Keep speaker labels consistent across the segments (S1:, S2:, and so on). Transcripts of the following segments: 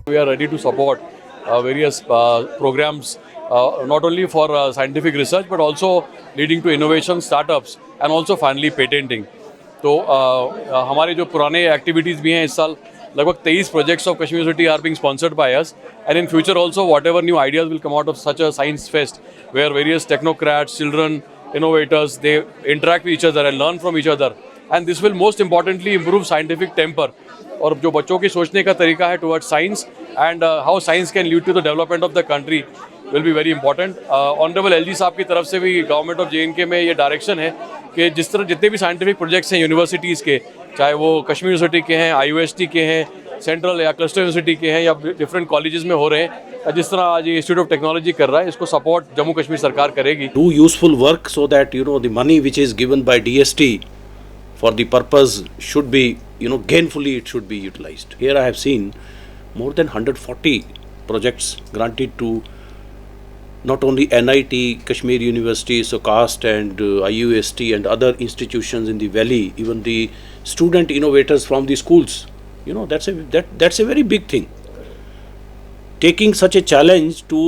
S1: We are ready to support various programs, not only for scientific research but also leading to innovation, startups and also finally patenting. तो हमारे जो पुराने activities भी हैं इस साल लगभग 23 projects of Kashmir University are being sponsored by us, and in future also whatever new ideas will come out of such a science fest where various technocrats, children, innovators, they interact with each other and learn from each other, and this will most importantly improve scientific temper और जो बच्चों की सोचने का तरीका है towards science and how science can lead to the development of the country will be very important. Honourable LG साहब की तरफ से भी गवर्नमेंट ऑफ JNK में ये डायरेक्शन है कि जिस तरह जितने भी साइंटिफिक प्रोजेक्ट्स हैं यूनिवर्सिटीज़ के, चाहे वो कश्मीर यूनिवर्सिटी के हैं, IUST के हैं, सेंट्रल या क्लस्टर यूनिवर्सिटी के हैं या डिफरेंट कॉलेजेस में हो रहे हैं, जिस तरह आज ये इंस्टीट्यूट ऑफ टेक्नोलॉजी कर रहा है, इसको सपोर्ट जम्मू कश्मीर सरकार करेगी.
S2: Do useful work so that the money which is given by DST for the purpose should be gainfully it should be utilized. Here I have seen more than 140 projects granted to not only NIT, Kashmir University, SOCAST and IUST and other institutions in the valley, even the student innovators from the schools. That's a very big thing. Taking such a challenge to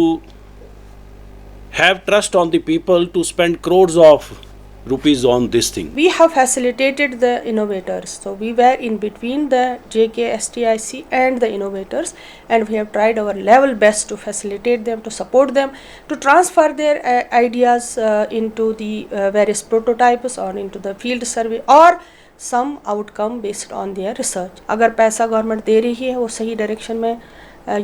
S2: have trust on the people to spend crores of rupees on this thing.
S3: We have facilitated the innovators. So we were in between the JK STIC and the innovators, and we have tried our level best to facilitate them, to support them, to transfer their ideas into the various prototypes or into the field survey or some outcome based on their research. अगर पैसा government दे रही है वो सही direction में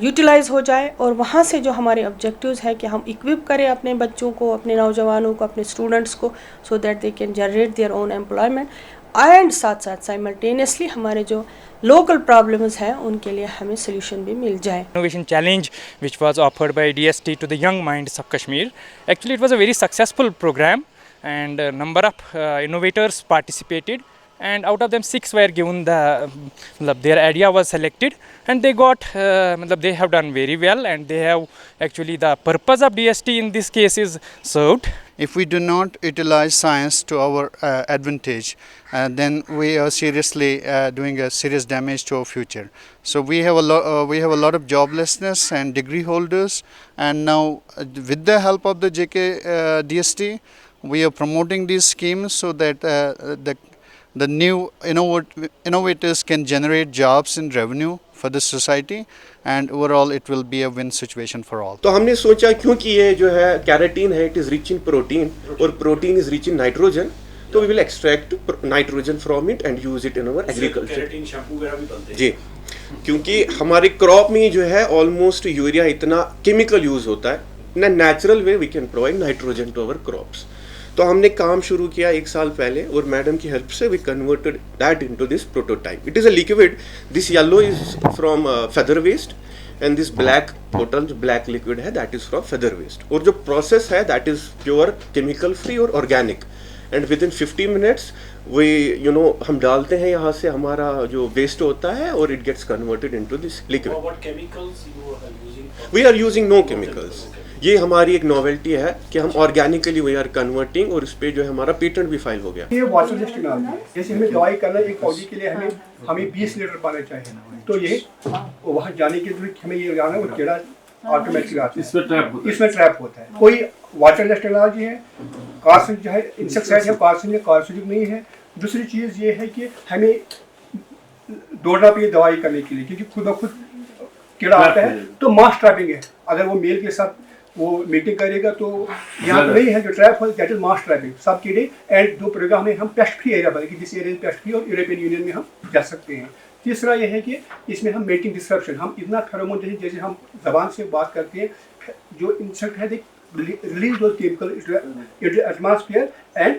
S3: utilise हो जाए और वहाँ से जो हमारे ऑब्जेक्टिव्स है कि हम इक्विप करें अपने बच्चों को, अपने नौजवानों को, अपने स्टूडेंट्स को, so that they can generate their own employment, and साथ साथ साइमल्टेनियसली हमारे जो लोकल प्रॉब्लम्स हैं उनके लिए हमें सोल्यूशन भी मिल जाए.
S4: Innovation challenge which was offered by DST to the young minds of Kashmir, actually it was a very successful program and a number of innovators participated, and out of them 6 were given their idea was selected and they got they have done very well, and they have actually the purpose of DST in this case is served.
S5: If we do not utilize science to our advantage, then we are seriously doing a serious damage to our future. So we have a lot of joblessness and degree holders, and now with the help of the JK DST, we are promoting these schemes so that the new innovators can generate jobs and revenue for the society, and overall it will be a win situation for all.
S6: तो हमने सोचा क्योंकि ये जो है keratin है, it is rich in protein और protein is rich in nitrogen, तो we will extract nitrogen from it and use it in our agriculture.
S2: Keratin shampoo वगैरह भी बनते हैं
S6: जी, क्योंकि हमारे क्रॉप में जो है ऑलमोस्ट यूरिया इतना केमिकल यूज होता है, in a natural way we can provide nitrogen to our crops. तो हमने काम शुरू किया 1 साल पहले और मैडम की हेल्प से we converted that into this prototype. It is a liquid, this yellow is from feather waste and this black total जो ब्लैक लिक्विड है that is from feather waste, और जो प्रोसेस है that is pure chemical free और organic, and within 50 minutes we हम डालते हैं यहाँ से हमारा जो वेस्ट होता है और it gets converted into this liquid. We are using no chemicals. ये हमारी एक नोवेल्टी है कि हम ऑर्गेनिकली वी आर कन्वर्टिंग, और इस पे जो है हमारा पेटेंट भी फाइल हो गया.
S7: ये वाटर लिस्ट टेक्नोलॉजी है. जैसे हमें दवाई करना एक पौधे के लिए हमें 20 लीटर पानी चाहिए, तो ये वहाँ जाने के लिए हमें ये जाना वो कीड़ा ऑटोमेटिक आता है, इसमें ट्रैप होता है. कोई वाटर लिस्ट टेक्नोलॉजी है, कार्सिन है, इंसेक्टिसाइड है, कार्सिन है, कार्सिनिक नहीं है. दूसरी चीज़ ये है कि हमें दौड़ना पड़े दवाई करने के लिए, क्योंकि खुद ब खुद कीड़ा आता है, तो मास ट्रैपिंग है. अगर वो मेल के साथ वो मीटिंग करेगा तो यहाँ तो नहीं है जो ट्रैप हो, दैट इज मास ट्रैपिंग सब कीड़े. एंड 2 प्रोग्राम में हम पेस्ट फ्री एरिया बनाएंगे, जिस एरिया में पेस्ट फ्री और यूरोपियन यूनियन में हम जा सकते हैं. तीसरा यह है कि इसमें हम मेटिंग डिस्ट्रप्शन, हम इतना फेरोमोन जैसे हम जबान से बात करते हैं, जो इंसेक्ट है रिलीज दो chemical atmosphere and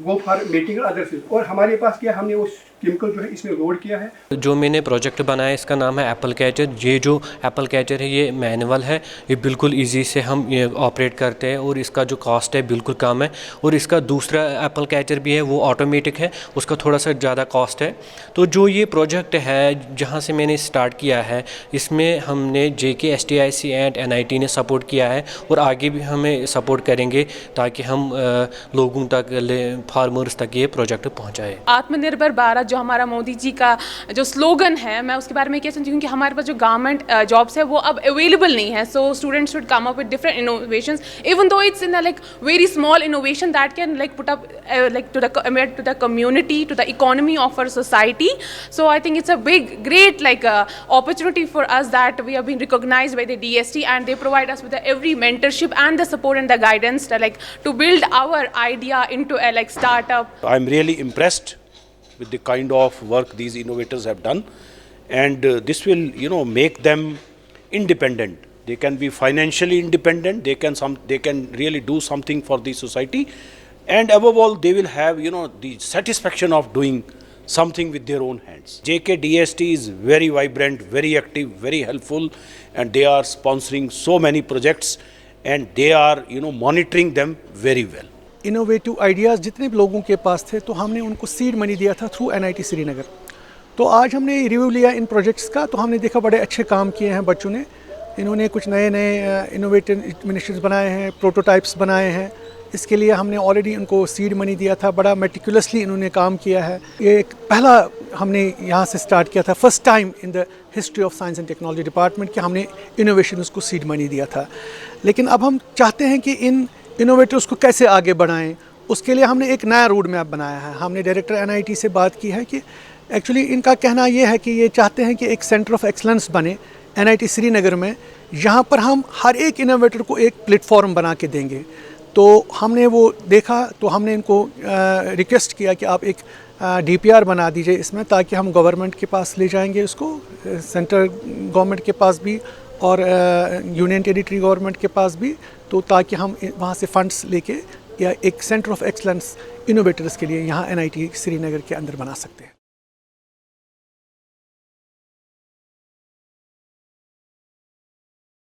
S7: go for mating और अदर थिंग्स. और हमारे पास क्या, हमने उस केमिकल जो है इसमें लोड किया है।
S8: जो मैंने प्रोजेक्ट बनाया इसका नाम है एप्पल कैचर। ये जो एप्पल कैचर है ये मैनुअल है, ये बिल्कुल इजी से हम ये ऑपरेट करते हैं और इसका जो कॉस्ट है बिल्कुल कम है। और इसका दूसरा एप्पल कैचर भी है वो ऑटोमेटिक है, उसका थोड़ा सा ज़्यादा कॉस्ट है। तो जो ये प्रोजेक्ट है जहाँ से मैंने स्टार्ट किया है इसमें हमने JK STIC एंड NIT ने सपोर्ट किया है और आगे भी हमें सपोर्ट करेंगे ताकि हम लोगों तक, फार्मर्स तक ये प्रोजेक्ट पहुँचाए।
S9: आत्मनिर्भर भारत जो हमारा मोदी जी का जो स्लोगन है, मैं उसके बारे में क्या समझती हूँ कि हमारे पास जो गवर्नमेंट जॉब्स है वो अब अवेलेबल नहीं है। So students should come up with different innovations even though it's in like very small innovation that can like put up like to the community, to the economy of our society. So I think it's a great opportunity for us that we have been recognized by the DST and they provide us with every mentorship and the support and the guidance to build our idea into a startup.
S2: I'm really impressed with the kind of work these innovators have done, and this will make them independent. They can be financially independent. They can really do something for the society. And above all, they will have the satisfaction of doing something with their own hands. JK DST is very vibrant, very active, very helpful, and they are sponsoring so many projects and they are monitoring them very well.
S7: Innovative ideas जितने भी लोगों के पास थे तो हमने उनको seed money दिया था थ्रू NIT श्रीनगर। तो आज हमने रिव्यू लिया इन प्रोजेक्ट्स का, तो हमने देखा बड़े अच्छे काम किए हैं बच्चों ने। इन्होंने कुछ नए नए इनोवेटिव एडमिनिस्ट्रेशन बनाए हैं, प्रोटोटाइप्स बनाए हैं। इसके लिए हमने ऑलरेडी उनको सीड मनी दिया था। बड़ा मेटिकुलसली इन्होंने काम किया है। ये एक पहला हमने यहाँ से स्टार्ट किया था, first time in the history of science and technology department कि हमने इनोवेशन उसको सीड मनी दिया था। लेकिन अब हम चाहते हैं कि इन इनोवेटर्स को कैसे आगे बढ़ाएं, उसके लिए हमने एक नया रोड मैप बनाया है। हमने डायरेक्टर NIT से बात की है कि एक्चुअली इनका कहना ये है कि ये चाहते हैं कि एक सेंटर ऑफ एक्सलेंस बने NIT श्रीनगर में, यहाँ पर हम हर एक इनोवेटर को एक प्लेटफॉर्म बना के देंगे। तो हमने वो देखा, तो हमने इनको रिक्वेस्ट किया कि आप एक DPR बना दीजिए इसमें, ताकि हम गवर्नमेंट के पास ले जाएंगे उसको, सेंट्रल गवर्नमेंट के पास भी और यूनियन टेरिटरी गवर्नमेंट के पास भी, तो ताकि हम वहाँ से फंड्स लेके या एक सेंटर ऑफ एक्सलेंस इनोवेटर्स के लिए यहाँ NIT श्रीनगर के अंदर बना सकते हैं।